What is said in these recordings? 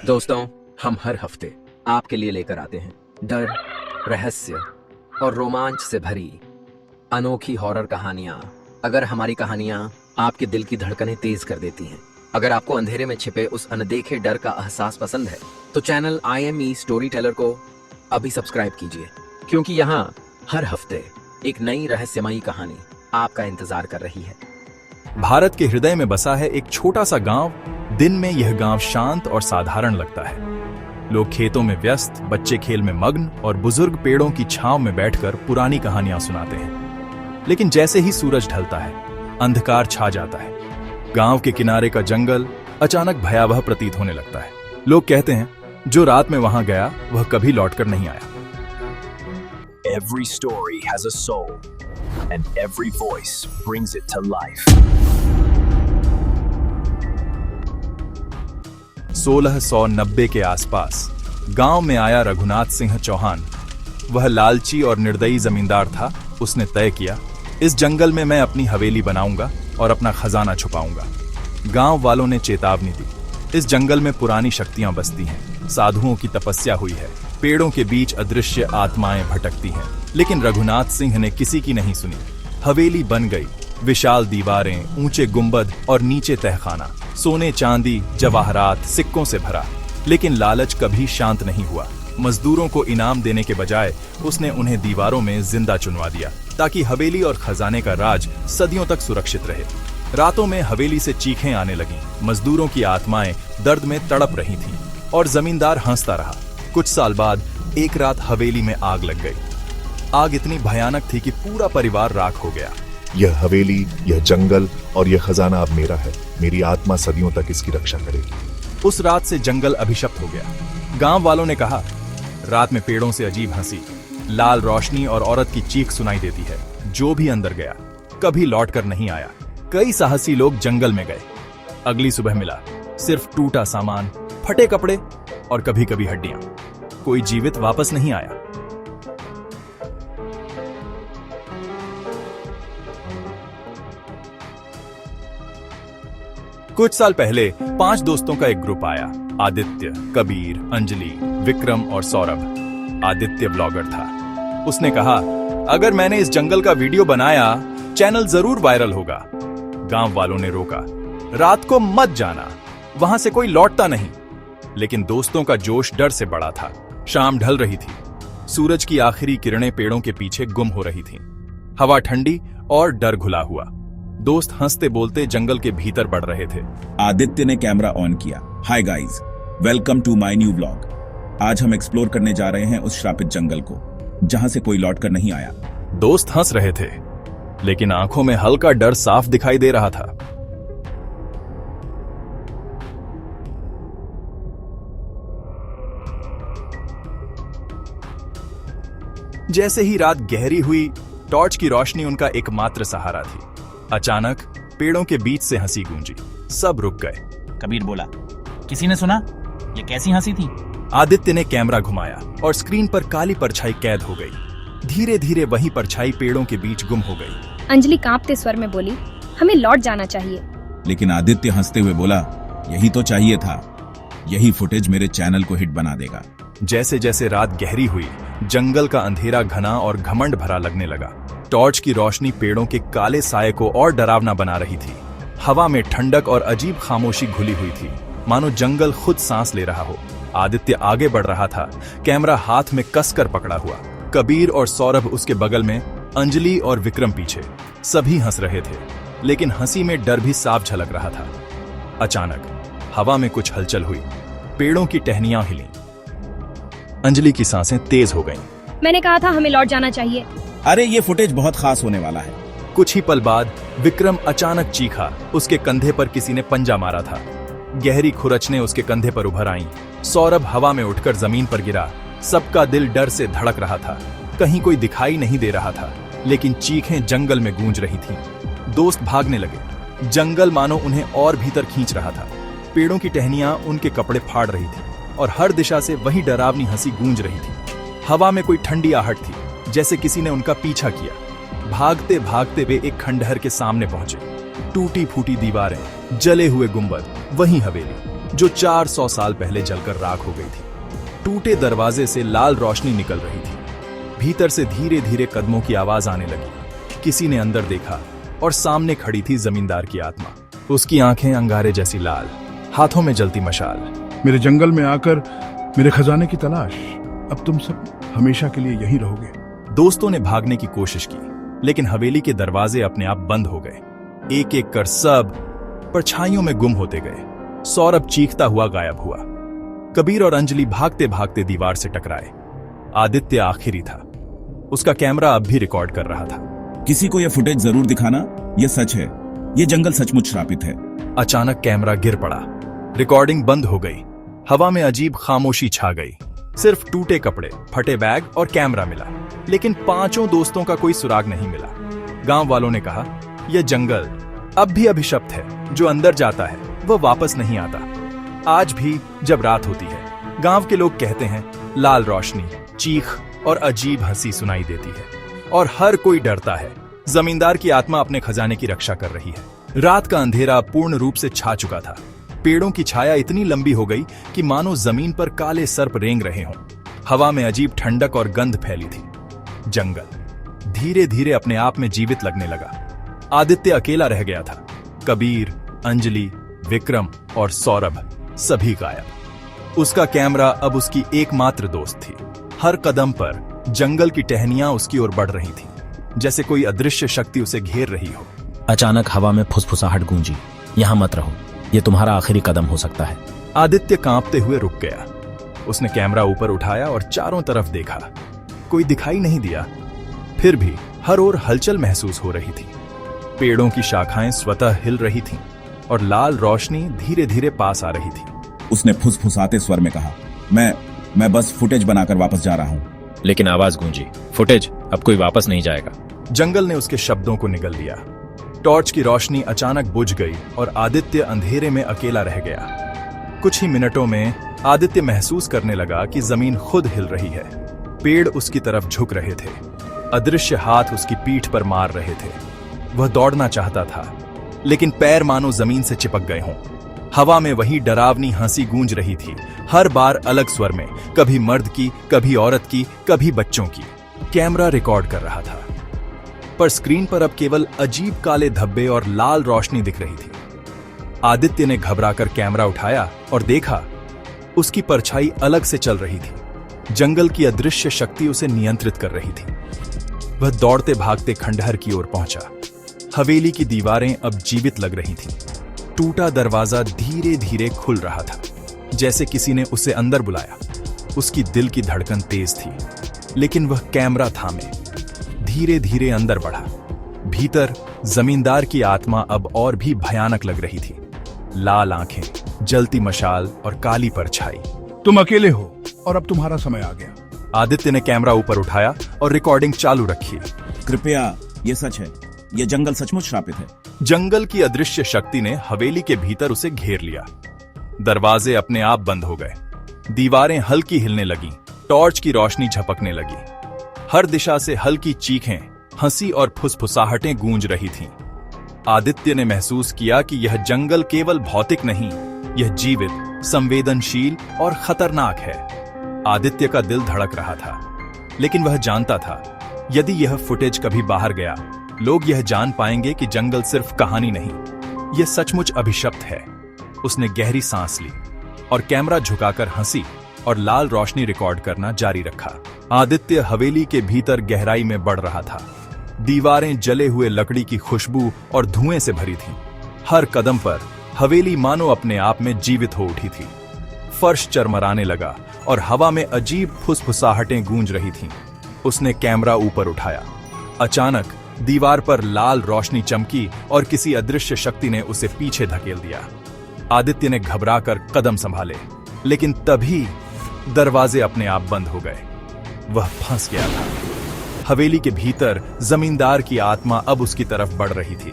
दोस्तों, हम हर हफ्ते आपके लिए लेकर आते हैं डर, रहस्य और रोमांच से भरी अनोखी हॉरर कहानियां। अगर हमारी कहानियां आपके दिल की धड़कनें तेज कर देती हैं, अगर आपको अंधेरे में छिपे उस अनदेखे डर का एहसास पसंद है, तो चैनल IME स्टोरी टेलर को अभी सब्सक्राइब कीजिए, क्योंकि यहाँ हर हफ्ते एक नई रहस्यमयी कहानी आपका इंतजार कर रही है। भारत के हृदय में बसा है एक छोटा सा गांव। दिन में यह गांव शांत और साधारण लगता है। लोग खेतों में व्यस्त, बच्चे खेल में मग्न और बुजुर्ग पेड़ों की छांव में बैठकर पुरानी कहानियां सुनाते हैं। लेकिन जैसे ही सूरज ढलता है, अंधकार छा जाता है। गांव के किनारे का जंगल अचानक भयावह प्रतीत होने लगता है। लोग कहते हैं, जो रात में वहां गया वह कभी लौटकर नहीं आया। Every story has a soul, and every voice brings it to life. 1690 के आसपास गांव में आया रघुनाथ सिंह चौहान। वह लालची और निर्दयी जमींदार था। उसने तय किया, इस जंगल में मैं अपनी हवेली बनाऊंगा और अपना खजाना छुपाऊंगा। गांव वालों ने चेतावनी दी, इस जंगल में पुरानी शक्तियां बसती हैं, साधुओं की तपस्या हुई है, पेड़ों के बीच अदृश्य आत्माएं भटकती हैं। लेकिन रघुनाथ सिंह ने किसी की नहीं सुनी। हवेली बन गई, विशाल दीवारें, ऊंचे गुंबद और नीचे तहखाना, सोने चांदी जवाहरात सिक्कों से भरा। लेकिन लालच कभी शांत नहीं हुआ। मजदूरों को इनाम देने के बजाय उसने उन्हें दीवारों में जिंदा चुनवा दिया, ताकि हवेली और खजाने का राज सदियों तक सुरक्षित रहे। रातों में हवेली से चीखें आने लगीं। मजदूरों की आत्माएं दर्द में तड़प रही थीं और जमींदार हंसता रहा। कुछ साल बाद एक रात हवेली में आग लग गई। आग इतनी भयानक थी कि पूरा परिवार राख हो गया। यह हवेली, यह जंगल और यह खजाना अब मेरा है। मेरी आत्मा सदियों तक इसकी रक्षा करेगी। उस रात से जंगल अभिशप्त हो गया। गांव वालों ने कहा, रात में पेड़ों से अजीब हंसी, लाल रोशनी और औरत की चीख सुनाई देती है। जो भी अंदर गया कभी लौटकर नहीं आया। कई साहसी लोग जंगल में गए। अगली सुबह मिला सिर्फ टूटा सामान, फटे कपड़े और कभी कभी हड्डियां। कोई जीवित वापस नहीं आया। कुछ साल पहले 5 दोस्तों का एक ग्रुप आया। आदित्य, कबीर, अंजलि, विक्रम और सौरभ। आदित्य ब्लॉगर था। उसने कहा, अगर मैंने इस जंगल का वीडियो बनाया, चैनल जरूर वायरल होगा। गांव वालों ने रोका, रात को मत जाना, वहां से कोई लौटता नहीं। लेकिन दोस्तों का जोश डर से बड़ा था। शाम ढल रही थी। सूरज की आखिरी किरणें पेड़ों के पीछे गुम हो रही थीं। हवा ठंडी और डर घुला हुआ। दोस्त हंसते बोलते जंगल के भीतर बढ़ रहे थे। आदित्य ने कैमरा ऑन किया। Hi guys, welcome to my new vlog. आज हम एक्सप्लोर करने जा रहे हैं उस श्रापित जंगल को, जहां से कोई लौटकर नहीं आया। दोस्त हंस रहे थे, लेकिन आंखों में हल्का डर साफ दिखाई दे रहा था। जैसे ही रात गहरी हुई, टॉर्च की रोशनी उनका एकमात्र सहारा थी। अचानक पेड़ों के बीच से हंसी गूंजी। सब रुक गए। कबीर बोला, किसी ने सुना? ये कैसी हंसी थी? आदित्य ने कैमरा घुमाया और स्क्रीन पर काली परछाई कैद हो गई। धीरे धीरे वही परछाई पेड़ों के बीच गुम हो गई। अंजलि कांपते स्वर में बोली, हमें लौट जाना चाहिए। लेकिन आदित्य हंसते हुए बोला, यही तो चाहिए था। यही फुटेज मेरे चैनल को हिट बना देगा। जैसे जैसे रात गहरी हुई, जंगल का अंधेरा घना और घमंड भरा लगने लगा। टॉर्च की रोशनी पेड़ों के काले साये को और डरावना बना रही थी। हवा में ठंडक और अजीब खामोशी घुली हुई थी, मानो जंगल खुद सांस ले रहा हो। आदित्य आगे बढ़ रहा था, कैमरा हाथ में कसकर पकड़ा हुआ। कबीर और सौरभ उसके बगल में, अंजलि और विक्रम पीछे। सभी हंस रहे थे, लेकिन हंसी में डर भी साफ झलक रहा था। अचानक हवा में कुछ हलचल हुई। पेड़ों की टहनियां हिलीं। अंजलि की सांसें तेज हो गईं। मैंने कहा था हमें लौट जाना चाहिए। अरे ये फुटेज बहुत खास होने वाला है। कुछ ही पल बाद विक्रम अचानक चीखा। उसके कंधे पर किसी ने पंजा मारा था। गहरी खुरचने उसके कंधे पर उभर आईं। सौरभ हवा में उठकर जमीन पर गिरा। सबका दिल डर से धड़क रहा था। कहीं कोई दिखाई नहीं दे रहा था, लेकिन चीखें जंगल में गूंज रही थीं। दोस्त भागने लगे। जंगल मानो उन्हें और भीतर खींच रहा था। पेड़ों की टहनियां उनके कपड़े फाड़ रही थी और हर दिशा से वही डरावनी हंसी गूंज रही थी। हवा में कोई ठंडी आहट थी, जैसे किसी ने उनका पीछा किया। भागते भागते वे एक खंडहर के सामने पहुंचे। टूटी फूटी दीवारें, जले हुए गुंबद, वही हवेली। जो 400 साल पहले जलकर राख हो गई थी। टूटे दरवाजे से लाल रोशनी निकल रही थी। भीतर से धीरे धीरे कदमों की आवाज आने लगी। किसी ने अंदर देखा और सामने खड़ी थी जमींदार की आत्मा। उसकी आंखें अंगारे जैसी लाल, हाथों में जलती मशाल। मेरे जंगल में आकर मेरे खजाने की तलाश, अब तुम सब हमेशा के लिए यहीं रहोगे। दोस्तों ने भागने की कोशिश की, लेकिन हवेली के दरवाजे अपने आप बंद हो गए। एक एक कर सब परछाइयों में गुम होते गए। सौरभ चीखता हुआ गायब हुआ। कबीर और अंजलि भागते भागते दीवार से टकराए। आदित्य आखिरी था। उसका कैमरा अब भी रिकॉर्ड कर रहा था। किसी को यह फुटेज जरूर दिखाना, यह सच है। यह जंगल सचमुच श्रापित है। अचानक कैमरा गिर पड़ा। रिकॉर्डिंग बंद हो गई। हवा में अजीब खामोशी छा गई। सिर्फ टूटे कपड़े, फटे बैग और कैमरा मिला, लेकिन पांचों दोस्तों का कोई सुराग नहीं मिला। गांव वालों ने कहा, यह जंगल अब भी अभिशप्त है। जो अंदर जाता है वह वापस नहीं आता। आज भी जब रात होती है, गांव के लोग कहते हैं, लाल रोशनी, चीख और अजीब हंसी सुनाई देती है और हर कोई डरता है। जमींदार की आत्मा अपने खजाने की रक्षा कर रही है। रात का अंधेरा पूर्ण रूप से छा चुका था। पेड़ों की छाया इतनी लंबी हो गई कि मानो जमीन पर काले सर्प रेंग रहे हों। हवा में अजीब ठंडक और गंध फैली थी। जंगल धीरे धीरे अपने आप में जीवित लगने लगा। आदित्य अकेला रह गया था। कबीर, अंजलि, विक्रम और सौरभ सभी गायब। उसका कैमरा अब उसकी एकमात्र दोस्त थी। हर कदम पर जंगल की टहनियां उसकी ओर बढ़ रही थी, जैसे कोई अदृश्य शक्ति उसे घेर रही हो। अचानक हवा में फुसफुसाहट गूंजी, यहां मत रहो, यह तुम्हारा आखिरी कदम हो सकता है। आदित्य कांपते हुए रुक गया। उसने कैमरा ऊपर उठाया और चारों तरफ देखा। कोई दिखाई नहीं दिया। फिर भी हर ओर हलचल महसूस हो रही थी। पेड़ों की शाखाएं स्वतः हिल रही थीं और लाल रोशनी धीरे धीरे पास आ रही थी। उसने फुसफुसाते स्वर में कहा, मैं बस फुटेज बनाकर वापस जा रहा हूं। लेकिन आवाज गूंजी, फुटेज अब कोई वापस नहीं जाएगा। जंगल ने उसके शब्दों को निगल लिया। टॉर्च की रोशनी अचानक बुझ गई और आदित्य अंधेरे में अकेला रह गया। कुछ ही मिनटों में आदित्य महसूस करने लगा कि जमीन खुद हिल रही है। पेड़ उसकी तरफ झुक रहे थे। अदृश्य हाथ उसकी पीठ पर मार रहे थे। वह दौड़ना चाहता था, लेकिन पैर मानो जमीन से चिपक गए हों। हवा में वही डरावनी हंसी गूंज रही थी, हर बार अलग स्वर में, कभी मर्द की, कभी औरत की, कभी बच्चों की। कैमरा रिकॉर्ड कर रहा था, पर स्क्रीन पर अब केवल अजीब काले धब्बे और लाल रोशनी दिख रही थी। आदित्य ने घबराकर कैमरा उठाया और देखा, उसकी परछाई अलग से चल रही थी। जंगल की अदृश्य शक्ति उसे नियंत्रित कर रही थी। वह दौड़ते भागते खंडहर की ओर पहुंचा। हवेली की दीवारें अब जीवित लग रही थीं। टूटा दरवाजा धीरे धीरे खुल रहा था, जैसे किसी ने उसे अंदर बुलाया। उसकी दिल की धड़कन तेज थी, लेकिन वह कैमरा थामे धीरे धीरे अंदर बढ़ा। भीतर जमींदार की आत्मा अब और भी भयानक लग रही थी। लाल आंखें, जलती मशाल और काली परछाई। तुम अकेले हो और अब तुम्हारा समय आ गया। आदित्य ने कैमरा ऊपर उठाया और रिकॉर्डिंग चालू रखी। कृपया, यह सच है। यह जंगल सचमुच श्रापित है। जंगल की अदृश्य शक्ति ने हवेली के भीतर उसे घेर लिया। दरवाजे अपने आप बंद हो गए। दीवारें हल्की हिलने लगीं। टॉर्च की रोशनी झपकने लगी। हर दिशा से हल्की चीखें, हंसी और फुसफुसाहटें गूंज रही थीं। आदित्य ने महसूस किया कि यह जंगल केवल भौतिक नहीं, यह जीवित, संवेदनशील और खतरनाक है। आदित्य का दिल धड़क रहा था, लेकिन वह जानता था, यदि यह फुटेज कभी बाहर गया, लोग यह जान पाएंगे कि जंगल सिर्फ कहानी नहीं, यह सचमुच अभिशप्त है। उसने गहरी सांस ली और कैमरा झुकाकर हंसी और लाल रोशनी रिकॉर्ड करना जारी रखा। आदित्य हवेली के भीतर गहराई में बढ़ रहा था। दीवारें जले हुए लकड़ी की खुशबू और धुएं से भरी थीं। हर कदम पर हवेली मानो अपने आप में जीवित हो उठी थी। फर्श चरमराने लगा और हवा में अजीब फुसफुसाहटें गूंज रही थीं। उसने कैमरा ऊपर उठाया। अचानक दीवार पर लाल रोशनी चमकी और किसी अदृश्य शक्ति ने उसे पीछे धकेल दिया। आदित्य ने घबराकर कदम संभाले, लेकिन तभी दरवाजे अपने आप बंद हो गए। वह फंस गया था। हवेली के भीतर जमींदार की आत्मा अब उसकी तरफ बढ़ रही थी।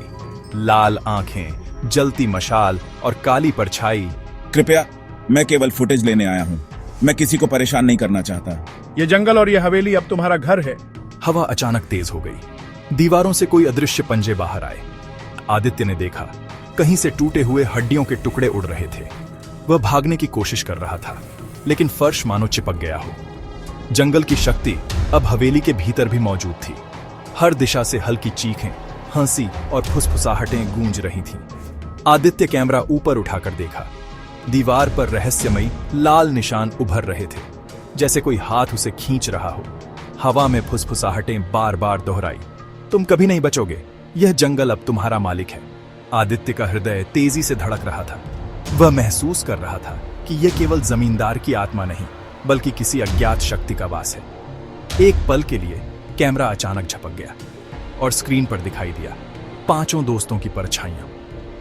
लाल आंखें, जलती मशाल और काली परछाई। कृपया, मैं केवल फुटेज लेने आया हूं। मैं किसी को परेशान नहीं करना चाहता। ये जंगल और ये हवेली अब तुम्हारा घर है। हवा अचानक तेज हो गई। दीवारों से कोई अदृश्य पंजे बाहर आए। आदित्य ने देखा, कहीं से टूटे हुए हड्डियों के टुकड़े उड़ रहे थे। वह भागने की कोशिश कर रहा था, लेकिन फर्श मानो चिपक गया हो। जंगल की शक्ति अब हवेली के भीतर भी मौजूद थी। हर दिशा से हल्की चीखें, हंसी और फुसफुसाहटें गूंज रही थीं। आदित्य कैमरा ऊपर उठाकर देखा। दीवार पर रहस्यमयी लाल निशान उभर रहे थे, जैसे कोई हाथ उसे खींच रहा हो। हवा में फुसफुसाहटें बार बार दोहराई, तुम कभी नहीं बचोगे, यह जंगल अब तुम्हारा मालिक है। आदित्य का हृदय तेजी से धड़क रहा था। वह महसूस कर रहा था कि यह केवल जमींदार की आत्मा नहीं, बल्कि किसी अज्ञात शक्ति का वास है। एक पल के लिए कैमरा अचानक झपक गया और स्क्रीन पर दिखाई दिया 5 दोस्तों की परछाइयां।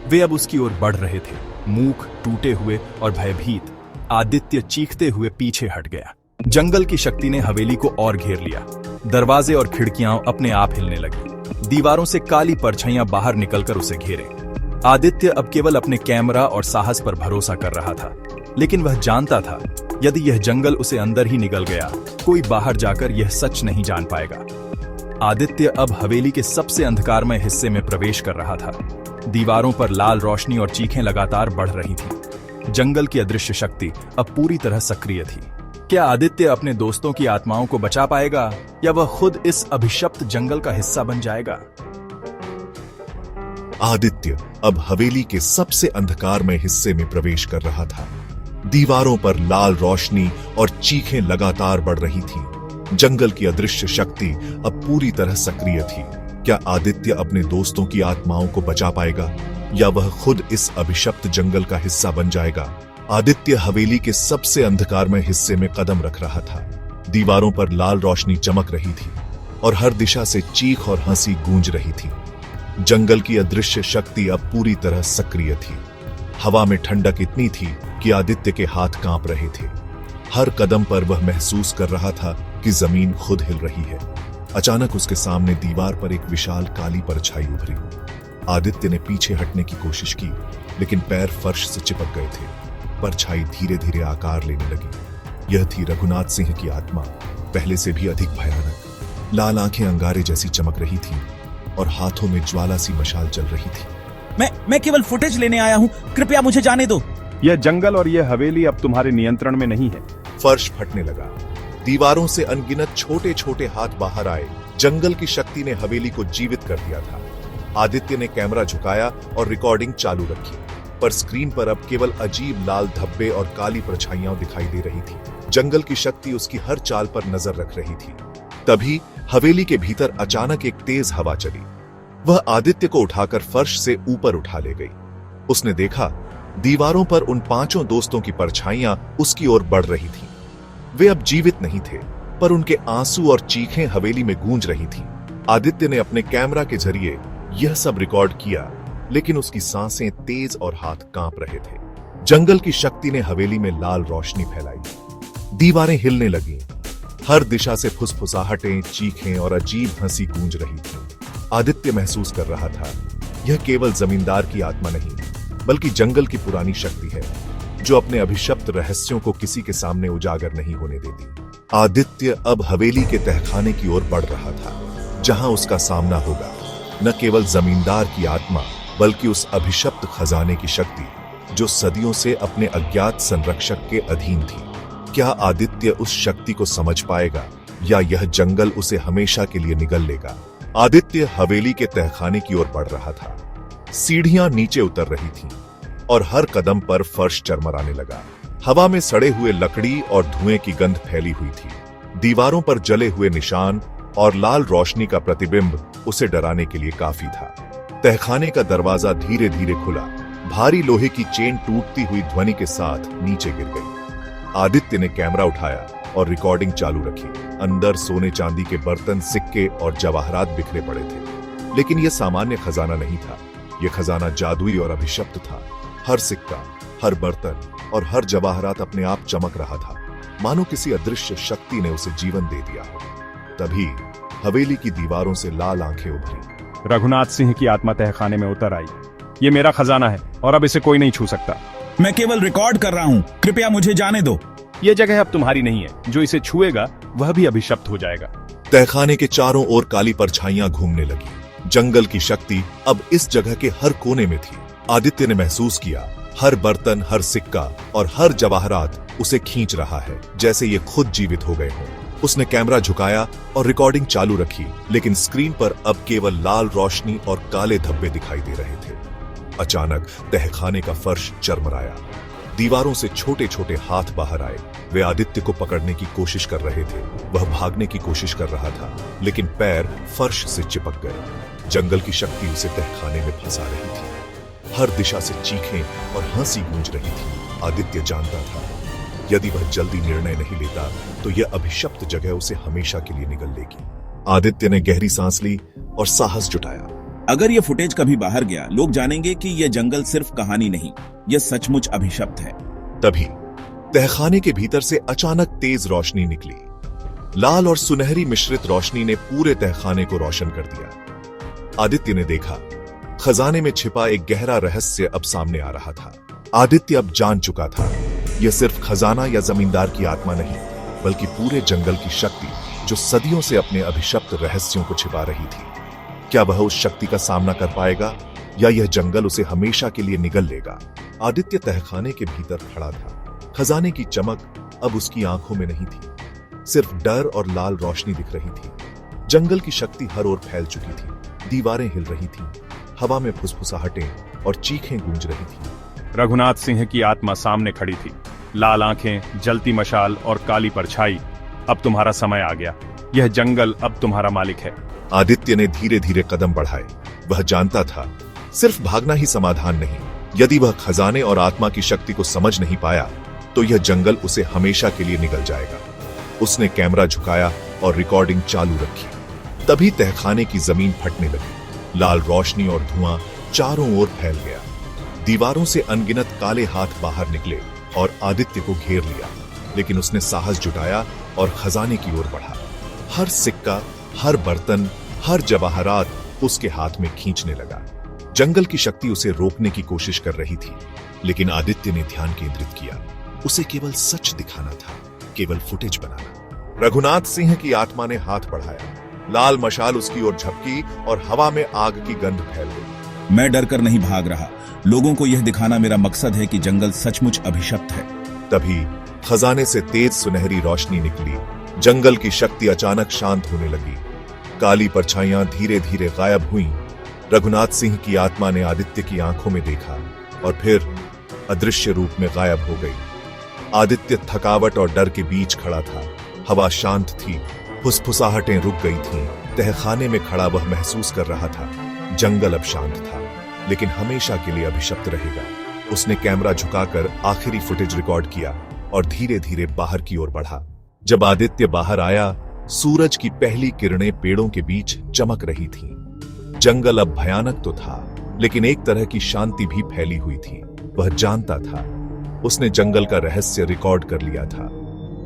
वे अब उसकी ओर बढ़ रहे थे, मूक, टूटे हुए और भयभीत। आदित्य चीखते हुए पीछे हट गया। जंगल की शक्ति ने हवेली को और घेर लिया। दरवाजे और खिड़कियां अपने आप हिलने लगी। दीवारों से काली परछाइयां बाहर निकलकर उसे घेरे। आदित्य अब केवल अपने कैमरा और साहस पर भरोसा कर रहा था, लेकिन वह जानता था यदि यह जंगल उसे अंदर ही निगल गया, कोई बाहर जाकर यह सच नहीं जान पाएगा। आदित्य अब हवेली के सबसे अंधकारमय हिस्से में प्रवेश कर रहा था। दीवारों पर लाल रोशनी और चीखें लगातार बढ़ रही थीं। जंगल की अदृश्य शक्ति अब पूरी तरह सक्रिय थी। क्या आदित्य अपने दोस्तों की आत्माओं को बचा पाएगा, या वह खुद इस अभिशप्त जंगल का हिस्सा बन जाएगा? आदित्य अब हवेली के सबसे अंधकारमय हिस्से में प्रवेश कर रहा था। दीवारों पर लाल रोशनी और चीखें लगातार बढ़ रही थीं। जंगल की अदृश्य शक्ति अब पूरी तरह सक्रिय थी। क्या आदित्य अपने दोस्तों की आत्माओं को बचा पाएगा, या वह खुद इस अभिशप्त जंगल का हिस्सा बन जाएगा? आदित्य हवेली के सबसे अंधकारमय हिस्से में कदम रख रहा था। दीवारों पर लाल रोशनी चमक रही थी और हर दिशा से चीख और हंसी गूंज रही थी। जंगल की अदृश्य शक्ति अब पूरी तरह सक्रिय थी। हवा में ठंडक इतनी थी कि आदित्य के हाथ कांप रहे थे। हर कदम पर वह महसूस कर रहा था कि जमीन खुद हिल रही है। अचानक उसके सामने दीवार पर एक विशाल काली परछाई उभरी। आदित्य ने पीछे हटने की कोशिश की, लेकिन पैर फर्श से चिपक गए थे। परछाई धीरे धीरे आकार लेने लगी। यह थी रघुनाथ सिंह की आत्मा, पहले से भी अधिक भयानक। लाल आंखें अंगारे जैसी चमक रही थीं और हाथों में ज्वाला सी मशाल जल रही थी। मैं केवल फुटेज लेने आया हूँ, कृपया मुझे जाने दो। यह जंगल और यह हवेली अब तुम्हारे नियंत्रण में नहीं है। फर्श फटने लगा। दीवारों से अनगिनत छोटे छोटे हाथ बाहर आए। जंगल की शक्ति ने हवेली को जीवित कर दिया था। आदित्य ने कैमरा झुकाया और रिकॉर्डिंग चालू रखी, पर स्क्रीन पर अब केवल अजीब लाल धब्बे और काली परछाइयां दिखाई दे रही थी। जंगल की शक्ति उसकी हर चाल पर नजर रख रही थी। तभी हवेली के भीतर अचानक एक तेज हवा चली। वह आदित्य को उठाकर फर्श से ऊपर उठा ले गई। उसने देखा दीवारों पर उन 5 दोस्तों की परछाइयां उसकी ओर बढ़ रही थीं। वे अब जीवित नहीं थे, पर उनके आंसू और चीखें हवेली में गूंज रही थीं। आदित्य ने अपने कैमरा के जरिए यह सब रिकॉर्ड किया, लेकिन उसकी सांसें तेज और हाथ कांप रहे थे। जंगल की शक्ति ने हवेली में लाल रोशनी फैलाई। दीवारें हिलने लगीं। हर दिशा से फुसफुसाहटें, चीखें और अजीब हंसी गूंज रही थी। आदित्य महसूस कर रहा था यह केवल जमींदार की आत्मा नहीं, बल्कि जंगल की पुरानी शक्ति है, जो अपने अभिशप्त रहस्यों को किसी के सामने उजागर नहीं होने देती। आदित्य अब हवेली के तहखाने की ओर बढ़ रहा था, जहां उसका सामना होगा न केवल जमींदार की आत्मा, बल्कि उस अभिशप्त खजाने की शक्ति जो सदियों से अपने अज्ञात संरक्षक के अधीन थी। क्या आदित्य उस शक्ति को समझ पाएगा, या यह जंगल उसे हमेशा के लिए निगल लेगा? आदित्य हवेली के तहखाने की ओर बढ़ रहा था। सीढ़ियां नीचे उतर रही थीं और हर कदम पर फर्श चरमराने लगा। हवा में सड़े हुए लकड़ी और धुएं की गंध फैली हुई थी। दीवारों पर जले हुए निशान और लाल रोशनी का प्रतिबिंब उसे डराने के लिए काफी था। तहखाने का दरवाजा धीरे धीरे खुला। भारी लोहे की चेन टूटती हुई ध्वनि के साथ नीचे गिर गई। आदित्य ने कैमरा उठाया और रिकॉर्डिंग चालू रखी। अंदर सोने चांदी के बर्तन, सिक्के और जवाहरात बिखरे पड़े थे, लेकिन यह सामान्य खजाना नहीं था। यह खजाना जादुई और अभिशप्त था। हर सिक्का, हर बर्तन और हर जवाहरात अपने आप चमक रहा था, मानो किसी अदृश्य शक्ति ने उसे जीवन दे दिया हो। तभी हवेली की दीवारों से लाल आंखें उभरी। रघुनाथ सिंह की आत्मा तहखाने में उतर आई। ये मेरा खजाना है और अब इसे कोई नहीं छू सकता। मैं केवल रिकॉर्ड कर रहा हूँ, कृपया मुझे जाने दो। ये जगह अब तुम्हारी नहीं है। जो इसे छुएगा वह भी अभिशप्त हो जाएगा। तहखाने के चारों ओर काली परछाइयां घूमने लगी। जंगल की शक्ति अब इस जगह के हर कोने में थी। आदित्य ने महसूस किया हर बर्तन, हर सिक्का और हर जवाहरात उसे खींच रहा है, जैसे ये खुद जीवित हो गए हों। उसने कैमरा झुकाया और रिकॉर्डिंग चालू रखी, लेकिन स्क्रीन पर अब केवल लाल रोशनी और काले धब्बे दिखाई दे रहे थे। अचानक तहखाने का फर्श चरमराया, दीवारों से छोटे छोटे हाथ बाहर आए। वे आदित्य को पकड़ने की कोशिश कर रहे थे। वह भागने की कोशिश कर रहा था, लेकिन पैर फर्श से चिपक गए। जंगल की शक्ति उसे तहखाने में फंसा रही थी। हर दिशा से चीखें और हंसी गूंज रही थी। आदित्य जानता था, यदि वह जल्दी निर्णय नहीं लेता तो यह अभिशप्त जगह उसे हमेशा के लिए निगल लेगी। आदित्य ने गहरी सांस ली और साहस जुटाया। अगर ये फुटेज कभी बाहर गया, लोग जानेंगे कि यह जंगल सिर्फ कहानी नहीं, यह सचमुच अभिशप्त है। तभी तहखाने के भीतर से अचानक तेज रोशनी निकली। लाल और सुनहरी मिश्रित रोशनी ने पूरे तहखाने को रोशन कर दिया। आदित्य ने देखा, खजाने में छिपा एक गहरा रहस्य अब सामने आ रहा था। आदित्य अब जान चुका था, यह सिर्फ खजाना या जमींदार की आत्मा नहीं, बल्कि पूरे जंगल की शक्ति जो सदियों से अपने अभिशप्त रहस्यों को छिपा रही थी। क्या वह उस शक्ति का सामना कर पाएगा या यह जंगल उसे हमेशा के लिए निगल लेगा? आदित्य तहखाने के भीतर खड़ा था। खजाने की चमक अब उसकी आंखों में नहीं थी, सिर्फ डर और लाल रोशनी दिख रही थी। जंगल की शक्ति हर ओर फैल चुकी थी। दीवारें हिल रही थीं, हवा में फुसफुसाहटें और चीखें गूंज रही थीं। रघुनाथ सिंह की आत्मा सामने खड़ी थी, लाल आंखें, जलती मशाल और काली परछाई। अब तुम्हारा समय आ गया, यह जंगल अब तुम्हारा मालिक है। आदित्य ने धीरे धीरे कदम बढ़ाए। वह जानता था, सिर्फ भागना ही समाधान नहीं। यदि वह खजाने और आत्मा की शक्ति को समझ नहीं पाया तो यह जंगल उसे हमेशा के लिए निगल जाएगा। उसने कैमरा झुकाया और रिकॉर्डिंग चालू रखी। तभी तहखाने की जमीन फटने लगी। लाल रोशनी और धुआं चारों ओर फैल गया। दीवारों से अनगिनत काले हाथ बाहर निकले और आदित्य को घेर लिया, लेकिन उसने साहस जुटाया और खजाने की ओर बढ़ा। हर सिक्का, हर बर्तन, हर जवाहरात उसके हाथ में खींचने लगा। जंगल की शक्ति उसे रोकने की कोशिश कर रही थी, लेकिन आदित्य ने ध्यान केंद्रित किया। उसे केवल सच दिखाना था, केवल फुटेज बनाना। रघुनाथ सिंह की आत्मा ने हाथ बढ़ाया। लाल मशाल उसकी ओर झपकी और हवा में आग की गंध फैल गई। मैं डर कर नहीं भाग रहा, लोगों को यह दिखाना मेरा मकसद है कि जंगल सचमुच अभिशप्त है। तभी खजाने से तेज सुनहरी रोशनी निकली। जंगल की शक्ति अचानक शांत होने लगी। काली परछाइयां धीरे धीरे गायब हुईं। रघुनाथ सिंह की आत्मा ने आदित्य की आंखों में देखा और फिर अदृश्य रूप में गायब हो गई। आदित्य थकावट और डर के बीच खड़ा था। हवा शांत थी, फुसफुसाहटें रुक गई थीं। तहखाने में खड़ा वह महसूस कर रहा था, जंगल अब शांत था, लेकिन हमेशा के लिए अभिशप्त रहेगा। उसने कैमरा झुकाकर आखिरी फुटेज रिकॉर्ड किया और धीरे धीरे बाहर की ओर बढ़ा। जब आदित्य बाहर आया, सूरज की पहली किरणें पेड़ों के बीच चमक रही थीं। जंगल अब भयानक तो था, लेकिन एक तरह की शांति भी फैली हुई थी। वह जानता था, उसने जंगल का रहस्य रिकॉर्ड कर लिया था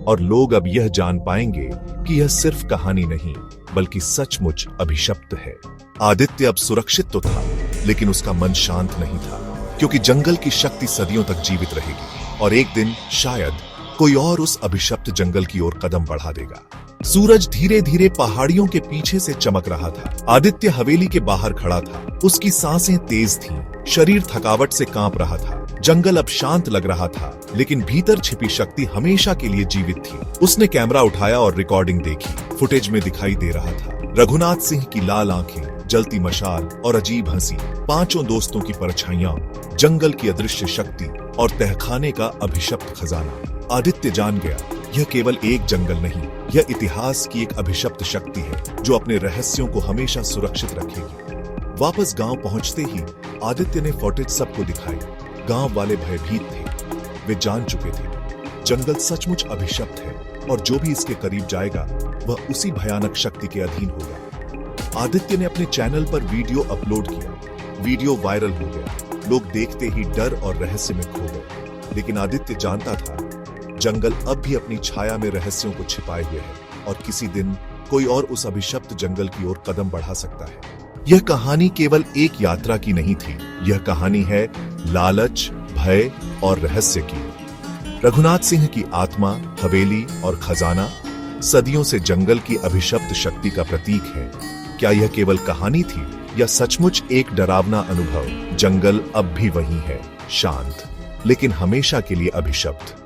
और लोग अब यह जान पाएंगे कि यह सिर्फ कहानी नहीं, बल्कि सचमुच अभिशप्त है। आदित्य अब सुरक्षित तो था, लेकिन उसका मन शांत नहीं था, क्योंकि जंगल की शक्ति सदियों तक जीवित रहेगी और एक दिन शायद कोई और उस अभिशप्त जंगल की ओर कदम बढ़ा देगा। सूरज धीरे धीरे पहाड़ियों के पीछे से चमक रहा था। आदित्य हवेली के बाहर खड़ा था। उसकी सांसें तेज थीं, शरीर थकावट से कांप रहा था। जंगल अब शांत लग रहा था, लेकिन भीतर छिपी शक्ति हमेशा के लिए जीवित थी। उसने कैमरा उठाया और रिकॉर्डिंग देखी। फुटेज में दिखाई दे रहा था रघुनाथ सिंह की लाल आंखें, जलती मशाल और अजीब हंसी, पांचों दोस्तों की परछाइयां, जंगल की अदृश्य शक्ति और तहखाने का अभिशप्त खजाना। आदित्य जान गया, यह केवल एक जंगल नहीं, यह इतिहास की एक अभिशप्त शक्ति है जो अपने रहस्यों को हमेशा सुरक्षित रखेगी। वापस गांव पहुंचते ही आदित्य ने फुटेज सबको दिखाई। गांव वाले भयभीत थे। वे जान चुके थे, जंगल सचमुच अभिशप्त है और जो भी इसके करीब जाएगा वह उसी भयानक शक्ति के अधीन होगा। आदित्य ने अपने चैनल पर वीडियो अपलोड किया। वीडियो वायरल हो गया। लोग देखते ही डर और रहस्य में खो गए। लेकिन आदित्य जानता था, जंगल अब भी अपनी छाया में रहस्यों को छिपाए हुए है और किसी दिन कोई और उस अभिशप्त जंगल की ओर कदम बढ़ा सकता है। यह कहानी केवल एक यात्रा की नहीं थी, यह कहानी है लालच, भय और रहस्य की। रघुनाथ सिंह की आत्मा, हवेली और खजाना सदियों से जंगल की अभिशप्त शक्ति का प्रतीक है। क्या यह केवल कहानी थी या सचमुच एक डरावना अनुभव? जंगल अब भी वही है, शांत, लेकिन हमेशा के लिए अभिशप्त।